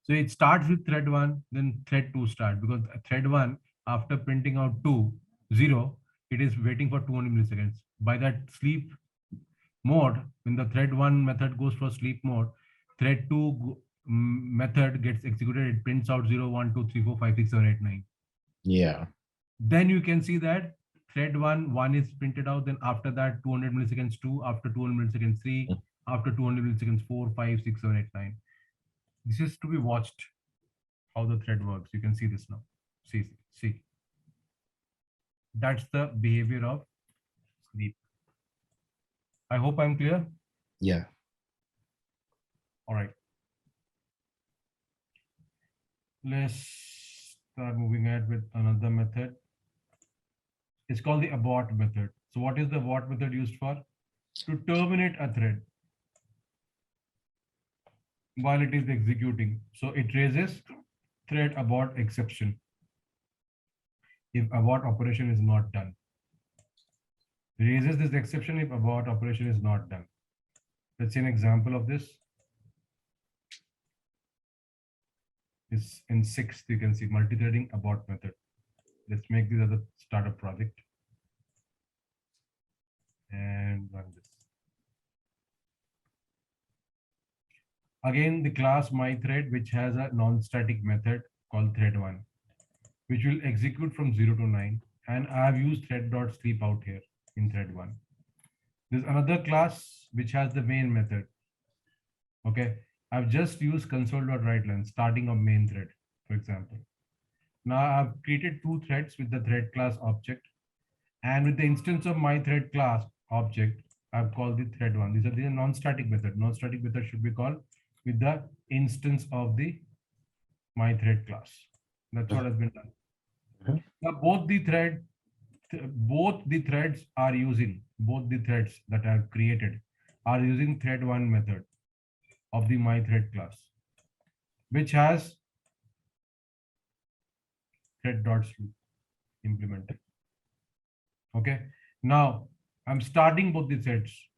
So it starts with thread 1, then thread 2 start, because thread 1, after printing out 2, 0, it is waiting for 200 milliseconds. By that sleep mode, when the thread 1 method goes for sleep mode, thread 2 method gets executed, it prints out 0, 1, 2, 3, 4, 5, 6, 7, 8, 9. Yeah. Then you can see that thread 1 is printed out, then after that 200 milliseconds 2, after 200 milliseconds 3, after 200 milliseconds 4, 5, 6, 7, 8, 9. This is to be watched, how the thread works. You can see this now. See. That's the behavior of sleep. I hope I'm clear. Yeah. All right. Let's start moving ahead with another method. It's called the abort method. So what is the abort method used for? To terminate a thread while it is executing. So it raises thread abort exception if abort operation is not done. Raises this exception if abort operation is not done. Let's see an example of this. Is in 6th, you can see multi-threading abort method. Let's make this as a startup project and run this. Again, the class myThread, which has a non-static method called thread1, which will execute from 0 to 9. And I have used thread.sleep out here in thread1. There's another class which has the main method. Okay, I've just used console.writeLine, starting of main thread, for example. Now I've created 2 threads with the thread class object, and with the instance of myThread class object, I've called the thread1. These are the non-static method. Non-static method should be called with the instance of the myThread class. That's what has been done. Mhm. Now both the threads are using, both the threads that I have created are using thread1 method of the myThread class, which has thread.sleep implemented. Okay, now I'm starting both the threads.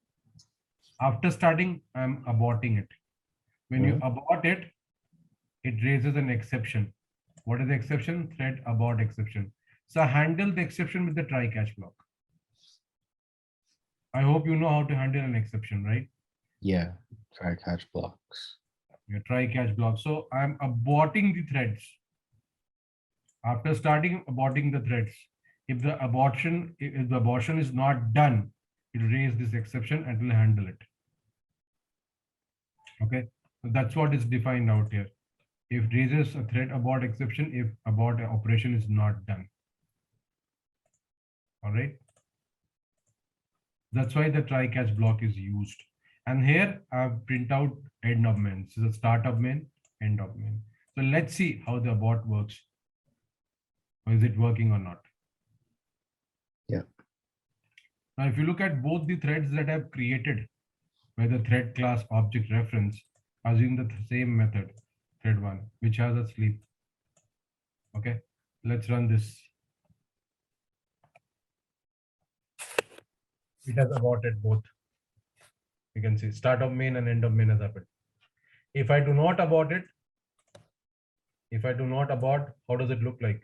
After starting, I'm aborting it. When you abort it, it raises an exception. What is the exception? Thread abort exception. So handle the exception with the try catch block. I hope you know how to handle an exception, right? Yeah. Try catch blocks. Your try catch block. So I'm aborting the threads. After starting aborting the threads, if the abortion is not done, it will raise this exception and will handle it. Okay, so that's what is defined out here. If raises a thread abort exception if abort operation is not done. All right. That's why the try catch block is used. And here I've print out end of main. This is the start of main, end of main. So let's see how the abort works. Or is it working or not? Yeah. Now, if you look at both the threads that I've created by the thread class object reference, using the same method, thread1, which has a sleep. Okay, let's run this. It has aborted both. You can see start of main and end of main has happened. If I do not abort it, how does it look like?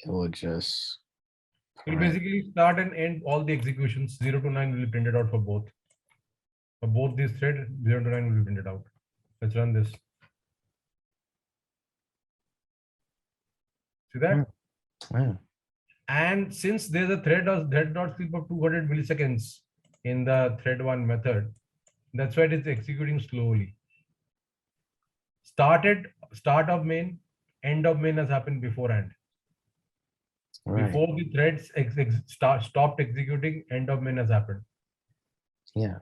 It will just. It will basically start and end all the executions. 0 to 9 will be printed out for both. For both these threads, 0 to 9 will be printed out. Let's run this. See that? Yeah. And since there's a thread.sleep of 200 milliseconds in the thread1 method, that's why it is executing slowly. Start of main, end of main has happened beforehand. Right. Before the threads stopped executing, end of main has happened. Yeah.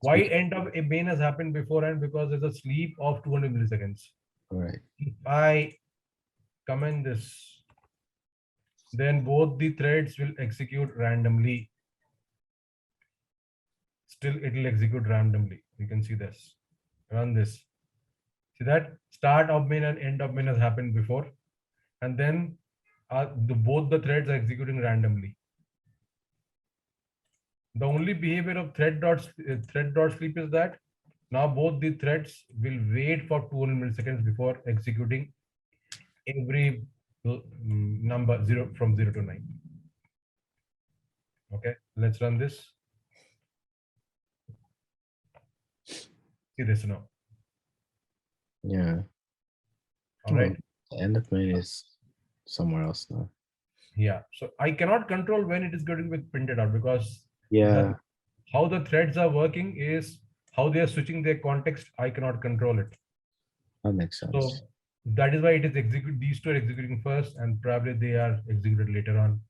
Why end of a main has happened beforehand? Because there's a sleep of 200 milliseconds. Right. If I comment this, then both the threads will execute randomly. Still, it will execute randomly. You can see this. Run this. See that start of main and end of main has happened before, and then both the threads are executing randomly. The only behavior of thread.sleep is that Now both the threads will wait for 200 milliseconds before executing every number from 0 to 9. Okay, let's run this. See this now. Yeah. All right. The end of main is somewhere else now. Yeah. So I cannot control when it is going to be printed out because Yeah, how the threads are working is how they are switching their context. I cannot control it. that makes So sense. that is why it is execute. These two are executing first, and probably they are executed later on.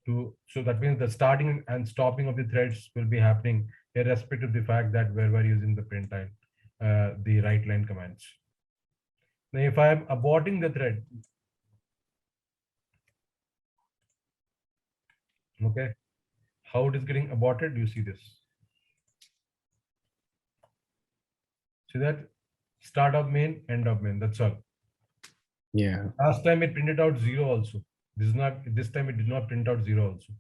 So that means the starting and stopping of the threads will be happening irrespective of the fact that where we're using the print line, the right line commands. Now, if I am aborting the thread, okay, how it is getting aborted? You see this. See that? Start of main, end of main. That's all. Yeah. Last time it printed out 0 also. This is not. This time it did not print out 0 also.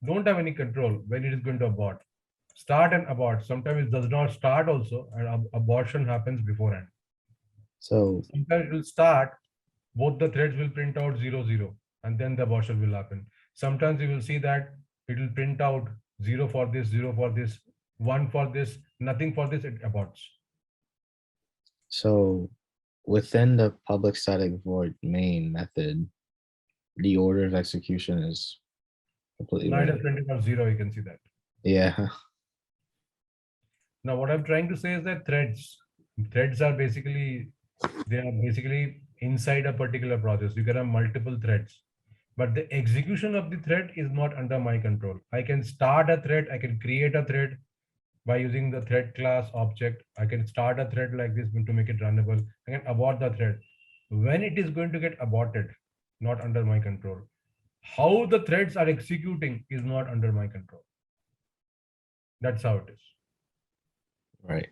Don't have any control when it is going to abort. Start and abort. Sometimes it does not start also, and abortion happens beforehand. So Sometimes it will start, both the threads will print out 0, 0, and then the abortion will happen. Sometimes you will see that it will print out 0 for this, 0 for this, 1 for this, nothing for this, it aborts. so within the public static void main method, the order of execution is completely Now it has random. printed out 0, you can see that. Yeah. Now what I'm trying to say is that threads are basically, they are basically inside a particular process. You can have multiple threads, but the execution of the thread is not under my control. I can start a thread, I can create a thread by using the thread class object. I can start a thread like this to make it runnable. I can abort the thread. When it is going to get aborted, not under my control. How the threads are executing is not under my control. That's how it is. Right.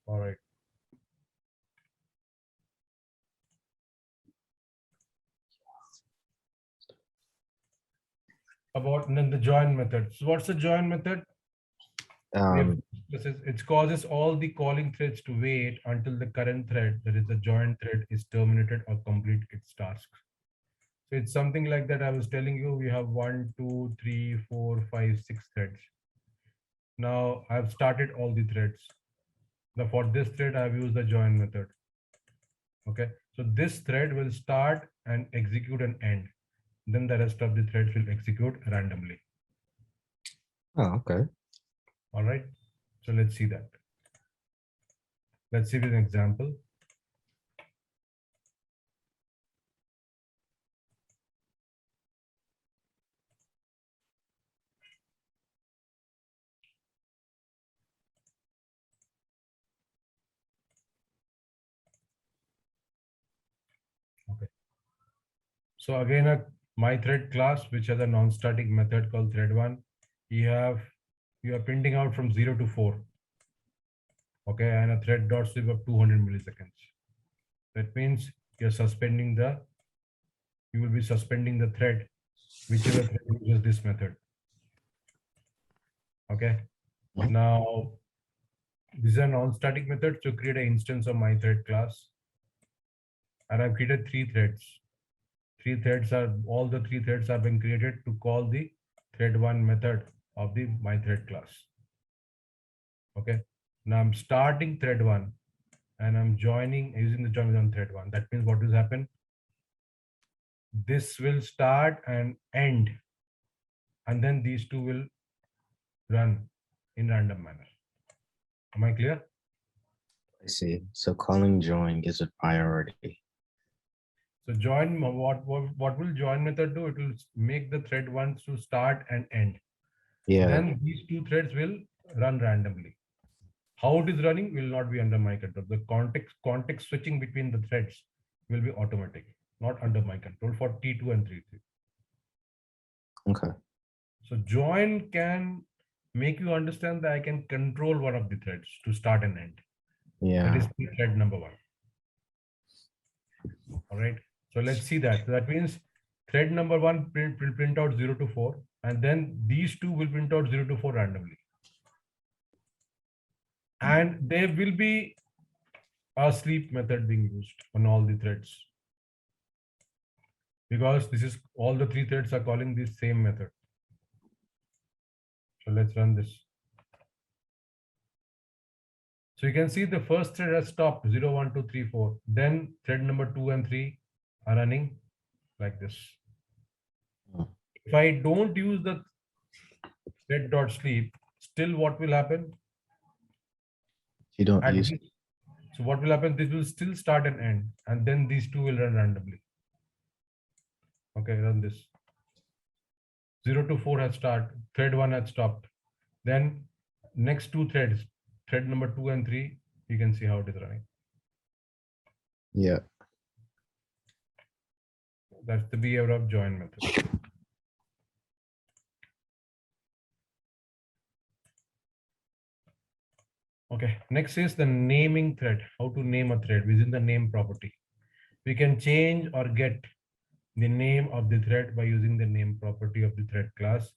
All right. About and then the join method. So what's the join method? It causes all the calling threads to wait until the current thread, that is the join thread, is terminated or complete its tasks. So it's something like that. I was telling you, we have 1, 2, 3, 4, 5, 6 threads. Now I've started all the threads. Now for this thread, I've used the join method. Okay, so this thread will start and execute and end. Then the rest of the threads will execute randomly. Oh, okay. All right, so let's see that. Let's see with an example. Okay. So again, a my thread class, which has a non-static method called thread1, you are printing out from 0 to 4. Okay, and a thread dot sweep of 200 milliseconds. That means you will be suspending the thread, whichever thread uses this method. Okay. Now, this is a non-static method to create an instance of my thread class. And I've created 3 threads. All the 3 threads are being created to call the thread1 method of the my thread class. Okay. Now I'm starting thread1 and I'm using the join on thread1. That means what will happen? This will start and end, and then these two will run in random manner. Am I clear? I see. So calling join gives it priority. So join, what will join method do? It will make the thread one to start and end. Yeah. Then these 2 threads will run randomly. How it is running will not be under my control. The context switching between the threads will be automatic, not under my control for T2 and T3. Okay. So join can make you understand that I can control one of the threads to start and end. Yeah. That is the thread number 1. All right. So let's see that. So that means thread number 1 will print out 0 to 4, And then these two will print out 0 to 4 randomly. And there will be a sleep method being used on all the threads, because this is all the three threads are calling this same method. So let's run this. So you can see the first thread has stopped 0, 1, 2, 3, 4. Then thread number 2 and 3 are running like this. If I don't use the thread dot sleep, still what will happen? You don't use. So what will happen? This will still start and end, and then these two will run randomly. Okay, run this. 0 to 4 has started. Thread 1 has stopped. Then next two threads, thread number 2 and 3, you can see how it is running. Yeah. That's the behavior of join method. Okay, next is the naming thread. How to name a thread within the name property. We can change or get the name of the thread by using the name property of the thread class.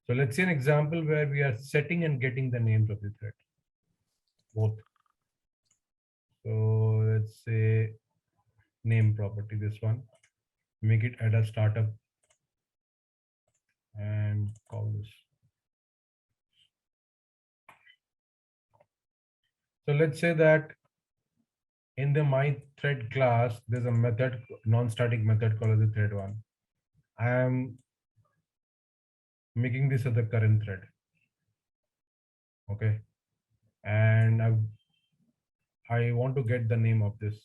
So let's see an example where we are setting and getting the names of the thread. Both. So let's say name property, this one. Make it add a startup and call this. So let's say that in the my thread class, there's a method, non-static method called the thread one. I am making this as the current thread. Okay. And I want to get the name of this,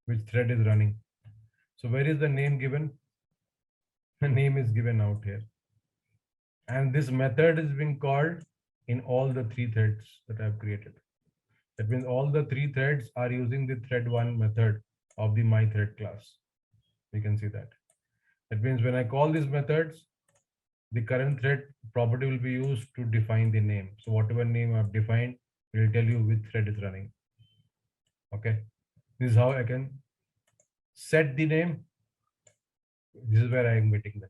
which thread is running. So where is the name given? The name is given out here. And this method is being called in all the three threads that I've created. That means all the three threads are using the thread one method of the my thread class. You can see that. That means when I call these methods, the current thread property will be used to define the name. So whatever name I've defined will tell you which thread is running. Okay. This is how I can set the name. This is where I am getting the name.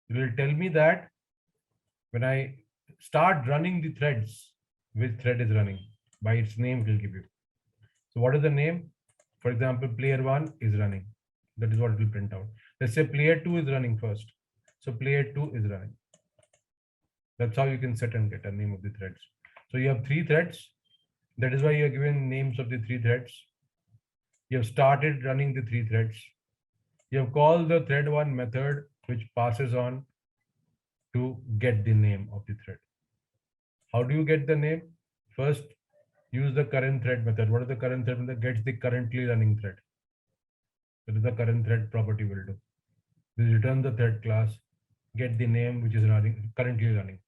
It will tell me that when I start running the threads, which thread is running. By its name, it will give you. So what is the name? For example, player 1 is running. That is what it will print out. Let's say player 2 is running first. So player 2 is running. That's how you can set and get a name of the threads. So you have three threads. That is why you are given names of the three threads. You have started running the three threads. You have called the thread one method, which passes on to get the name of the thread. How do you get the name? First, use the current thread method. What is the current thread method? Gets the currently running thread. That is the current thread property will do. This return the thread class, get the name which is running, currently running.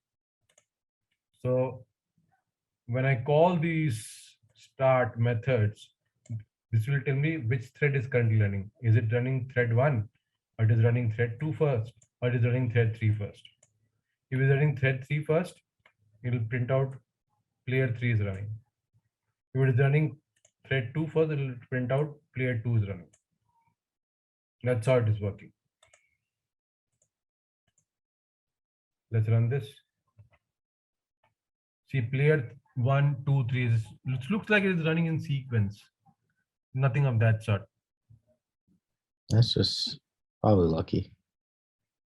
So when I call these start methods, this will tell me which thread is currently running. Is it running thread 1, or it is running thread 2 first, or it is running thread 3 first? If it is running thread 3 first, it will print out player 3 is running. If it is running thread 2 first, it will print out player 2 is running. That's how it is working. Let's run this. See, player 1, 2, 3 is, it looks like it is running in sequence. Nothing of that sort. That's just probably lucky.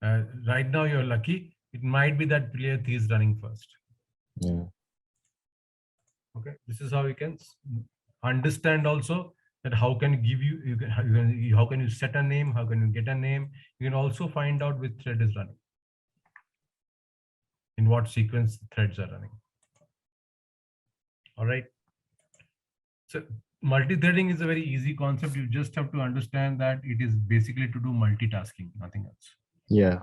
Right now you're lucky. It might be that player 3 is running first. Yeah. Okay, this is how you can understand also that how can you give how can you set a name, how can you get a name. You can also find out which thread is running, in what sequence threads are running. All right. So multi-threading is a very easy concept. You just have to understand that it is basically to do multitasking, nothing else. Yeah.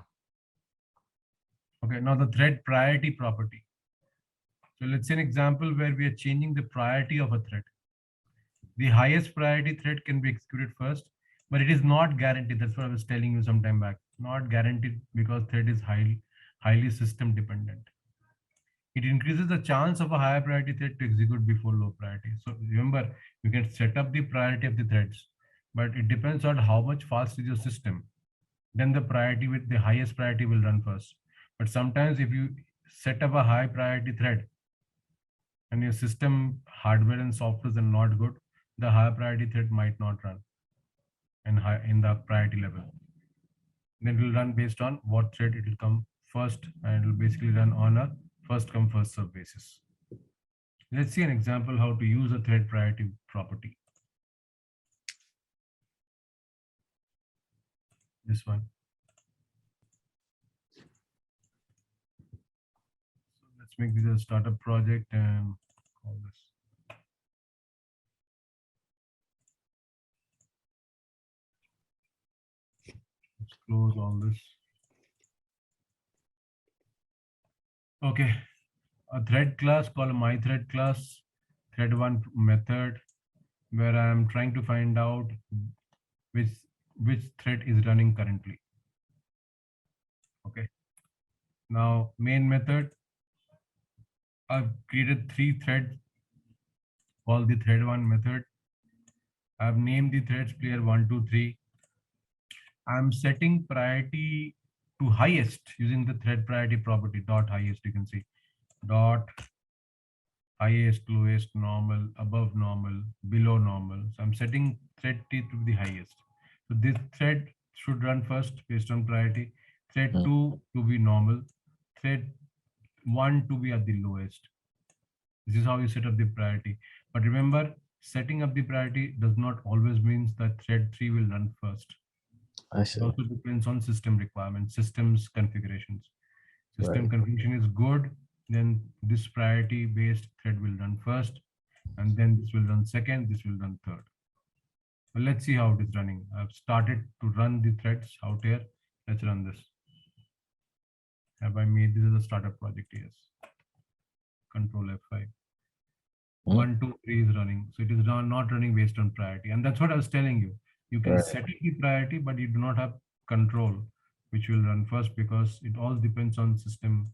Okay, now the thread priority property. So let's say an example where we are changing the priority of a thread. The highest priority thread can be executed first, but it is not guaranteed. That's what I was telling you some time back. Not guaranteed because thread is highly system dependent. It increases the chance of a higher priority thread to execute before low priority. So remember, you can set up the priority of the threads, but it depends on how much fast is your system. then the priority with the highest priority will run first. But sometimes if you set up a high priority thread and your system hardware and software are not good, the high priority thread might not run in the priority level. Then it will run based on what thread it will come first, and it will basically run on a first come first serve basis. Let's see an example how to use a thread priority property. This one. So let's make this a startup project and call this. Let's close all this. Okay, a thread class called my thread class, thread one method, where I am trying to find out which which thread is running currently. Okay. Now main method, I've created 3 threads called the thread one method. I've named the threads player 1, 2, 3. I'm setting priority to highest using the thread priority property dot highest. You can see dot highest, lowest, normal, above normal, below normal. So I'm setting thread T to the highest. So this thread should run first based on priority. Thread 2 to be normal. Thread 1 to be at the lowest. This is how you set up the priority. But remember, setting up the priority does not always means that thread 3 will run first. I It see. also depends on system requirements, systems configurations. System Right. configuration is good, then this priority based thread will run first, and then this will run second, this will run third. Well, let's see how it is running. I've started to run the threads out here. Let's run this. Have I made this as a startup project? Yes. Control F5. 1, 2, 3 is running. So it is not running based on priority. And that's what I was telling you. You can Right. set the priority, but you do not have control which will run first, because it all depends on system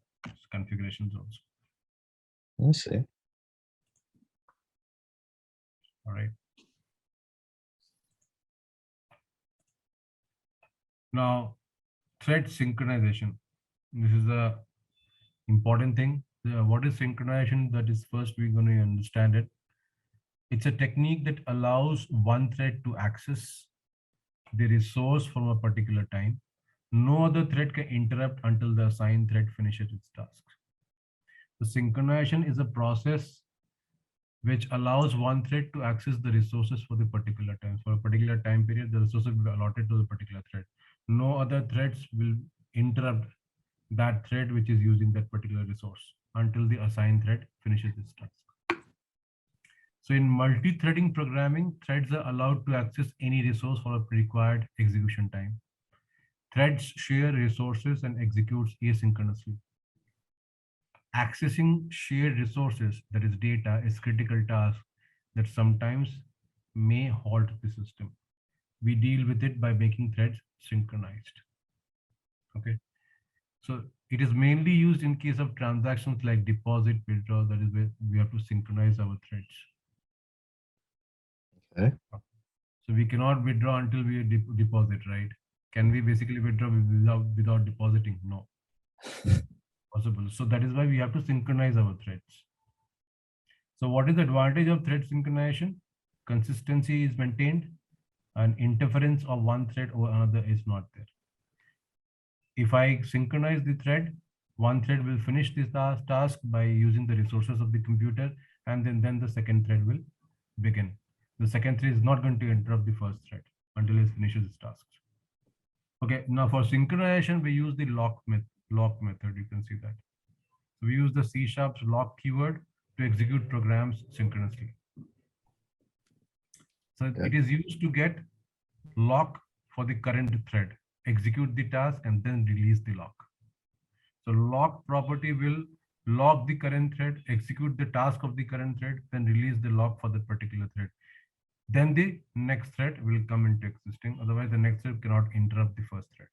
configurations also. I see. All right. Now, thread synchronization. This is the important thing. What is synchronization? That is first we're going to understand it. It's a technique that allows one thread to access the resource from a particular time. No other thread can interrupt until the assigned thread finishes its task. The synchronization is a process which allows one thread to access the resources for the particular time. For a particular time period, the resources will be allotted to the particular thread. No other threads will interrupt that thread which is using that particular resource until the assigned thread finishes its task. So in multi-threading programming, threads are allowed to access any resource for a required execution time. Threads share resources and executes asynchronously. Accessing shared resources, that is data, is critical task that sometimes may halt the system. We deal with it by making threads synchronized. Okay. So it is mainly used in case of transactions like deposit, withdraw, that is where we have to synchronize our threads. Okay. So we cannot withdraw until we deposit, right? Can we basically withdraw without depositing? No. Possible. So that is why we have to synchronize our threads. So what is the advantage of thread synchronization? Consistency is maintained and interference of one thread over another is not there. If I synchronize the thread, one thread will finish this task by using the resources of the computer, and then the second thread will begin. The second thread is not going to interrupt the first thread until it finishes its task. Okay, now for synchronization, we use the lock method. You can see that. So we use the C# lock keyword to execute programs synchronously. So it is used to get lock for the current thread, execute the task, and then release the lock. So lock property will lock the current thread, execute the task of the current thread, then release the lock for that particular thread. Then the next thread will come into existing. Otherwise, the next thread cannot interrupt the first thread.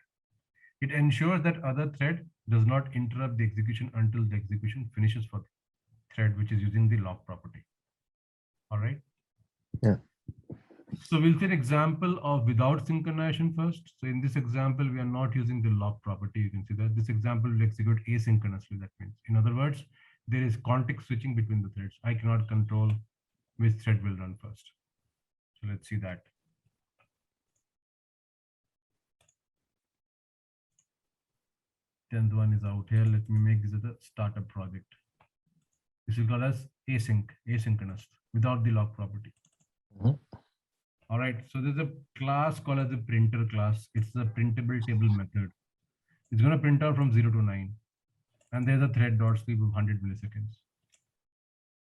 It ensures that other thread does not interrupt the execution until the execution finishes for the thread which is using the lock property. All right. Yeah. So we'll see an example of without synchronization first. So in this example, we are not using the lock property. You can see that this example will execute asynchronously. That means, in other words, there is context switching between the threads. I cannot control which thread will run first. So let's see that. 10th one is out here. Let me make this as a startup project. This is called as asynchronous, without the lock property. Mhm. All right, so there's a class called as a printer class. It's a printable table method. It's going to print out from 0 to 9. And there's a thread dot sleep of 100 milliseconds.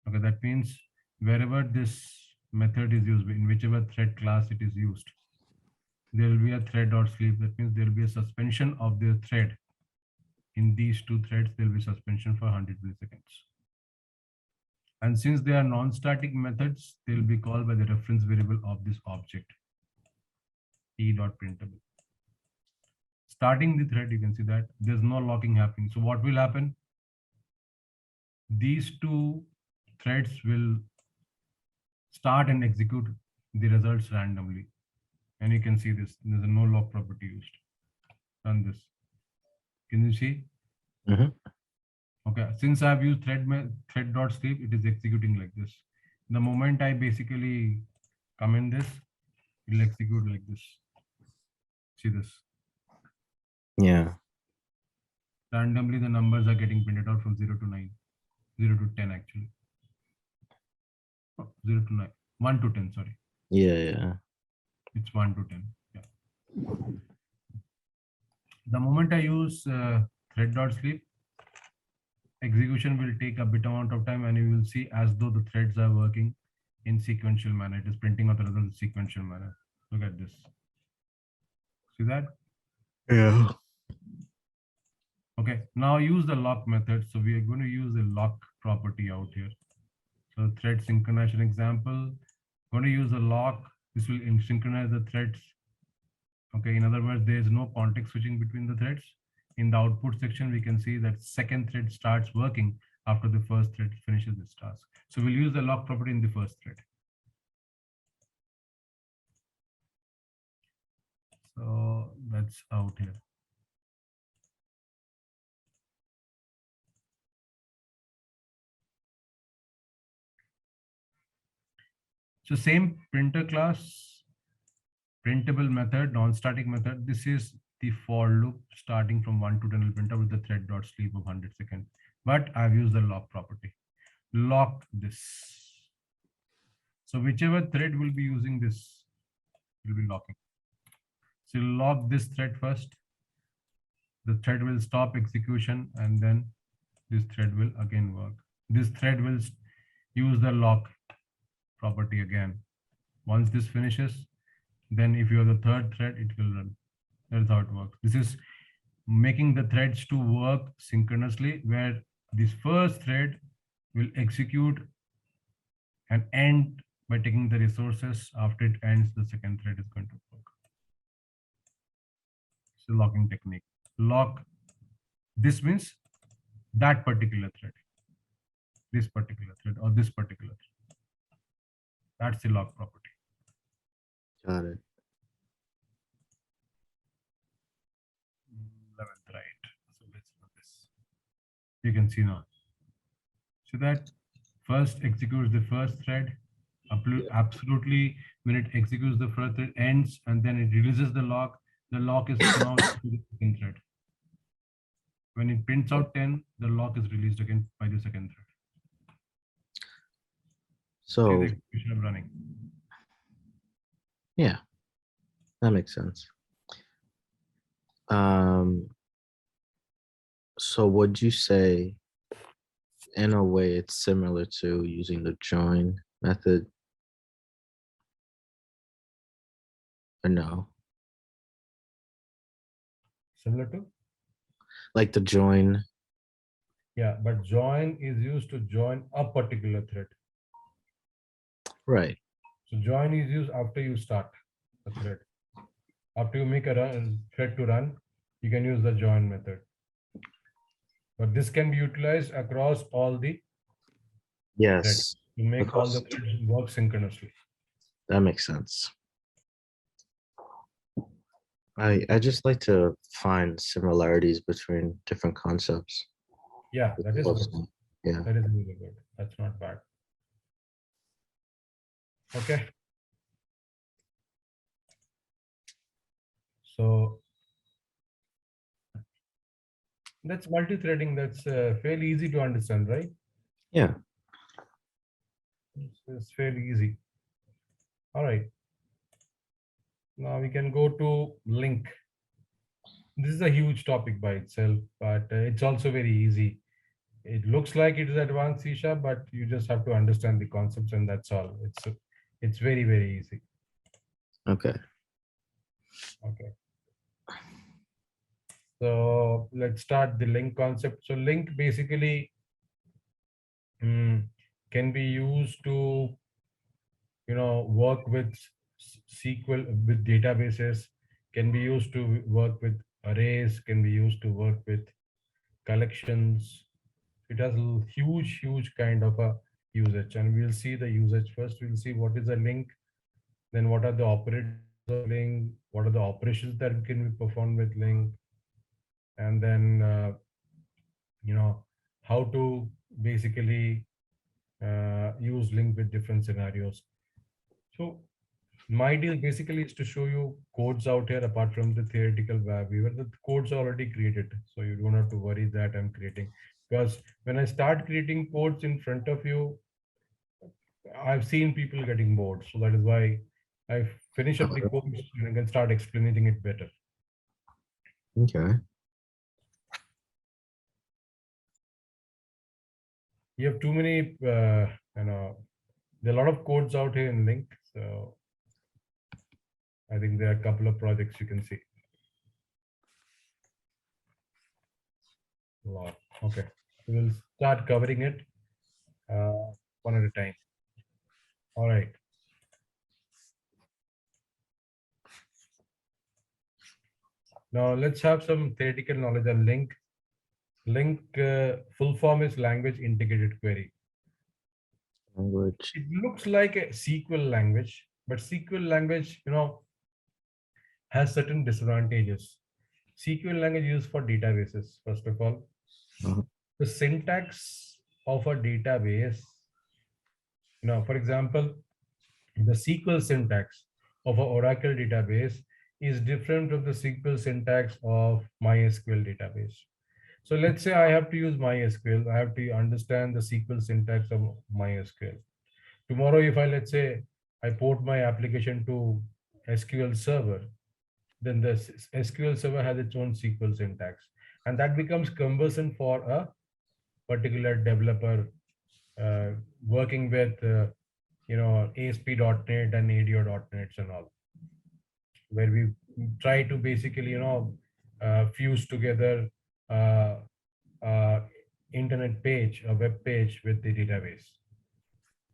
Okay, that means wherever this method is used, in whichever thread class it is used, there will be a thread dot sleep. That means there will be a suspension of the thread. In these two threads, there will be suspension for 100 milliseconds. And since they are non-static methods, they will be called by the reference variable of this object, t.printable. Starting the thread, you can see that there's no locking happening. So what will happen? These two threads will start and execute the results randomly. And you can see this, there's a no lock property used. Run this. Can you see? Mhm. Okay, since I've used thread.sleep, it is executing like this. The moment I basically come in this, it will execute like this. See this. Yeah. Randomly, the numbers are getting printed out from 0 to 9, 0 to 10 actually. 0 to 9, 1 to 10, sorry. Yeah. It's 1 to 10. Yeah. The moment I use thread.sleep, execution will take a bit amount of time and you will see as though the threads are working in sequential manner. It is printing out the result in sequential manner. Look at this. See that? Yeah. Okay, now use the lock method. So we are going to use the lock property out here. So thread synchronization example, going to use the lock. This will synchronize the threads. Okay, in other words, there is no context switching between the threads. In the output section, we can see that second thread starts working after the first thread finishes this task. So we'll use the lock property in the first thread. So that's out here. So same printer class, printable method, non-static method. This is the for loop starting from 1 to 10 will print out with the thread dot sleep of 100 seconds. But I've used the lock property. Lock this. So whichever thread will be using this will be locking. So lock this thread first. The thread will stop execution and then this thread will again work. This thread will use the lock property again. Once this finishes, then if you have the third thread, it will run. That's how it works. This is making the threads to work synchronously, where this first thread will execute and end by taking the resources. After it ends, the second thread is going to work. So locking technique. Lock. This means that particular thread, this particular thread, or this particular thread. That's the lock property. Got it. 11th, right? So let's run this. You can see now. So that first executes the first thread. Absolutely, when it executes the first thread, ends, and then it releases the lock. The lock is now to the second thread. When it prints out 10, the lock is released again by the second thread. So the execution of running. yeah, that makes sense. So would you say in a way it's similar to using the join method? Or no? Similar to? Like the join. Yeah, but join is used to join a particular thread. Right. So join is used after you start a thread. After you make a thread to run, you can use the join method. But this can be utilized across all the threads Yes. to make all the Across, threads work synchronously. That makes sense. I just like to find similarities between different concepts. Yeah, It's that is good. awesome. Yeah. That is really good. That's not bad. Okay. So that's multi-threading. That's fairly easy to understand, right? Yeah. It's fairly easy. All right. Now we can go to link. This is a huge topic by itself, but it's also very easy. It looks like it is advanced C sharp, but you just have to understand the concepts and that's all. It's very, very easy. Okay. Okay. So let's start the link concept. So link basically can be used to work with SQL with databases, can be used to work with arrays, can be used to work with collections. It has a huge kind of a usage, and we'll see the usage first. We'll see what is a link, then what are the operators of link, what are the operations that can be performed with link, and then how to basically use link with different scenarios. So my deal basically is to show you codes out here apart from the theoretical viewer. The codes are already created, so you don't have to worry that I'm creating. Because when I start creating codes in front of you, I've seen people getting bored. So that is why I finish up the code and I can start explaining it better. Okay. You have too many, there are a lot of codes out here in Link. So I think there are a couple of projects you can see. A lot. Okay. We'll start covering it one at a time. All right. Now let's have some theoretical knowledge on Link. Link full form is language integrated query. Language. It looks like a SQL language, but SQL language, has certain disadvantages. SQL language used for databases, first of all. Uh, The syntax of a database, for example, the SQL syntax of an Oracle database is different from the SQL syntax of MySQL database. So let's say I have to use MySQL, I have to understand the SQL syntax of MySQL. Tomorrow, if I, let's say, I port my application to SQL Server, then the SQL Server has its own SQL syntax. And that becomes cumbersome for a particular developer working with, ASP.NET and ADO.NET and all, where we try to basically, fuse together uh, uh, internet page, a web page with the database.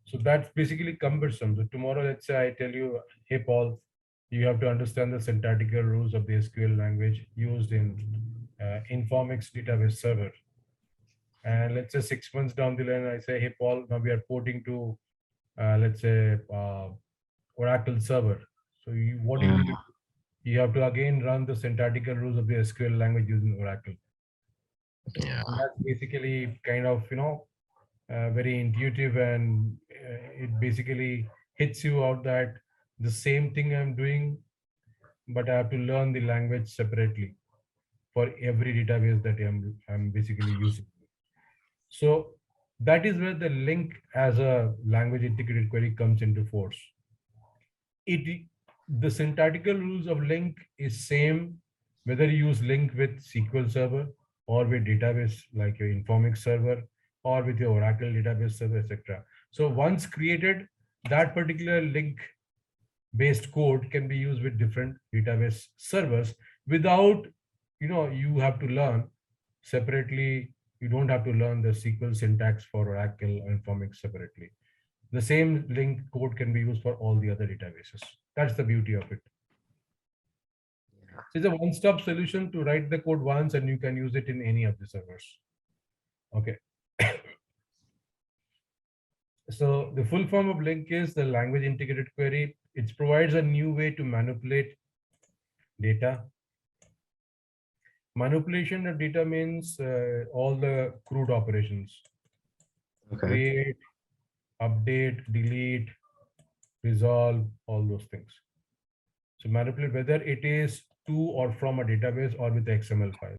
So that's basically cumbersome. So tomorrow, let's say I tell you, hey, Paul, you have to understand the syntactical rules of the SQL language used in Informix database server. And let's say 6 months down the line, I say, hey, Paul, now we are porting to, let's say, Oracle server. So what do you need to do? You have to again run the syntactical rules of the SQL language using Oracle. yeah. And that's basically kind of, very intuitive, and it basically hits you out that the same thing I'm doing, but I have to learn the language separately for every database that I'm basically using. So that is where the link as a language integrated query comes into force. It the syntactical rules of link is same whether you use link with SQL Server or with database like your Informix server or with your Oracle database server, etc. So once created, that particular link based code can be used with different database servers without, you have to learn separately. You don't have to learn the SQL syntax for Oracle and Informix separately. The same link code can be used for all the other databases. That's the beauty of it. So it's a one-stop solution to write the code once and you can use it in any of the servers. Okay. So the full form of link is the language integrated query. It provides a new way to manipulate data. Manipulation of data means all the crude operations: Okay. create, update, delete, resolve, all those things. So manipulate whether it is to or from a database or with XML file.